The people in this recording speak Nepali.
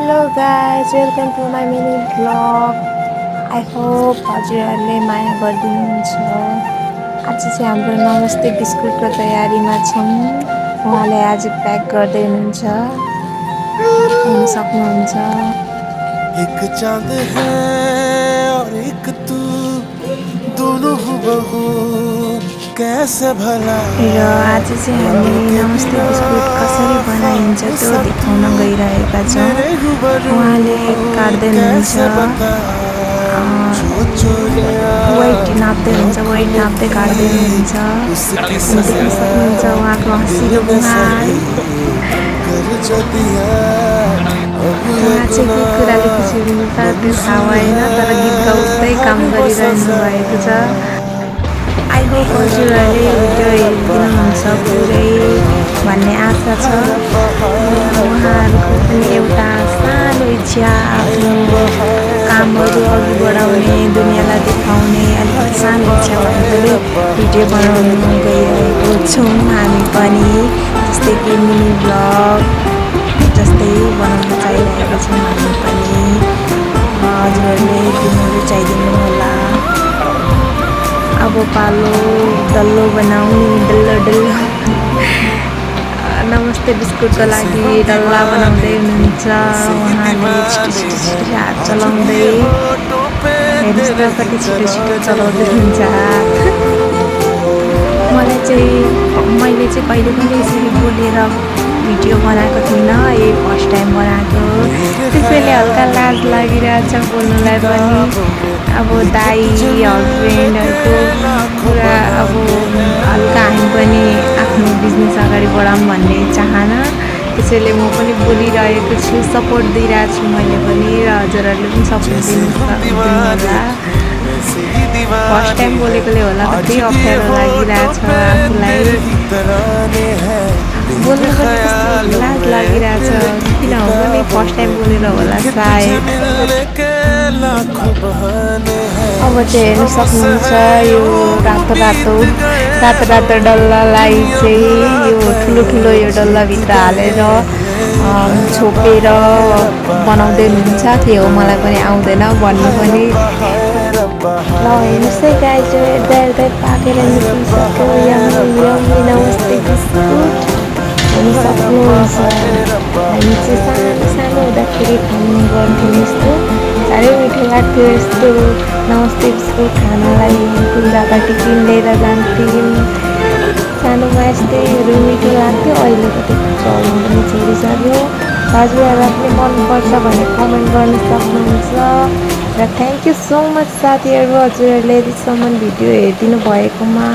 Hello guys, welcome to my mini vlog. I hope हजुरहरूले माया गरिदिनुहुन्छ। आज चाहिँ हाम्रो नमस्ते बिस्कुटको तयारीमा छौँ। उहाँले आज प्याक गर्दै हुनुहुन्छ। हेर्न सक्नुहुन्छ। एक चांद है और एक तू दोनों हुबहू कैसे भला र आज चाहिँ हामी नमस्ते बिस्कुट कसरी बनाइन्छ त्यो देखाउन गइरहेका छौँ। उहाँले काट्दै हुनुहुन्छ। वेट नाप्दै हुन्छ, वेट नाप्दै काट्दै हुनुहुन्छ। देख्न सक्नुहुन्छ उहाँको हँसिलो मुहार। उहाँ चाहिँ के कुराले खुसी हुनुहुन्छ त्यो थाहा भएन, तर गीत गाउँदै काम गरिरहनु भएको छ। आई होप हजुरहरूले भिडियो हेरिदिनुहुन्छ पुरै भन्ने आशा छ। उहाँहरूको पनि एउटा सानो इच्छा आफ्नो कामहरू अघि बढाउने, दुनियाँलाई देखाउने अलिकति सानो इच्छा भएकोले भिडियो बनाउनु गइरहेको छौँ हामी पनि। जस्तै कि मिनी भ्लग जस्तै बनाउन चाहिरहेको छौँ हामी पनि। हजुरहरूले दिनु रुचाइदिनु होला। अब पालो डल्लो बनाउने, डल्लो डल्लो नमस्ते बिस्कुटको लागि डल्ला बनाउँदै हुनुहुन्छ उहाँले। छिटो हात चलाउँदै हेर्नुहोस् त कति छिटो छिटो चलाउँदै हुनुहुन्छ हात। मैले चाहिँ कहिले पनि यसरी बोलेर भिडियो बनाएको थिइनँ, यही फर्स्ट टाइम बनाएको। त्यसैले हल्का लाज लागिरहेछ बोल्नुलाई पनि। अब दाइ हस्बेन्डहरूको पुरा अब हल्का हामी पनि आफ्नो बिजनेस अगाडि बढाऊँ भन्ने चाहना। त्यसैले म पनि बोलिरहेको छु, सपोर्ट दिइरहेको छु मैले पनि, र हजुरहरूले पनि सपोर्ट दिनु होला। फर्स्ट टाइम बोलेकोले होला कति अप्ठ्यारो लागिरहेछ आफूलाई। बोल्नु पनि कस्तो लाज लागिरहेछ, किन हो भने फर्स्ट टाइम बोलेर होला सायद। अब चाहिँ हेर्नु सक्नुहुन्छ यो रातो रातो डल्लालाई चाहिँ यो ठुलो यो डल्लाभित्र हालेर छोपेर बनाउँदै हुनुहुन्छ। के हो मलाई पनि आउँदैन भन्नु पनि। ल हेर्नुहोस् है गाइस, हेर्दै पाकेर निस्किसक्यो यम्मी नमस्ते बिस्कुट। हेर्नु सक्नुहुन्छ हामी चाहिँ सानो सानो हुँदाखेरि खाने गर्थ्यौँ यस्तो। साह्रै मिठो लाग्थ्यो यस्तो नमस्ते बिस्कुट खानलाई। स्कुल जाँदा टिफिन लिएर जान्थ्यौँ। सानोमा यस्तैहरू मिठो लाग्थ्यो। अहिलेको त्यो चल्नु पनि छोडिसक्यो। हजुरहरूलाई पनि मनपर्छ भने कमेन्ट गर्न सक्नुहुन्छ। र थ्याङ्क यू सो मच साथीहरू, हजुरहरूले यतिसम्म भिडियो हेरिदिनु भएकोमा।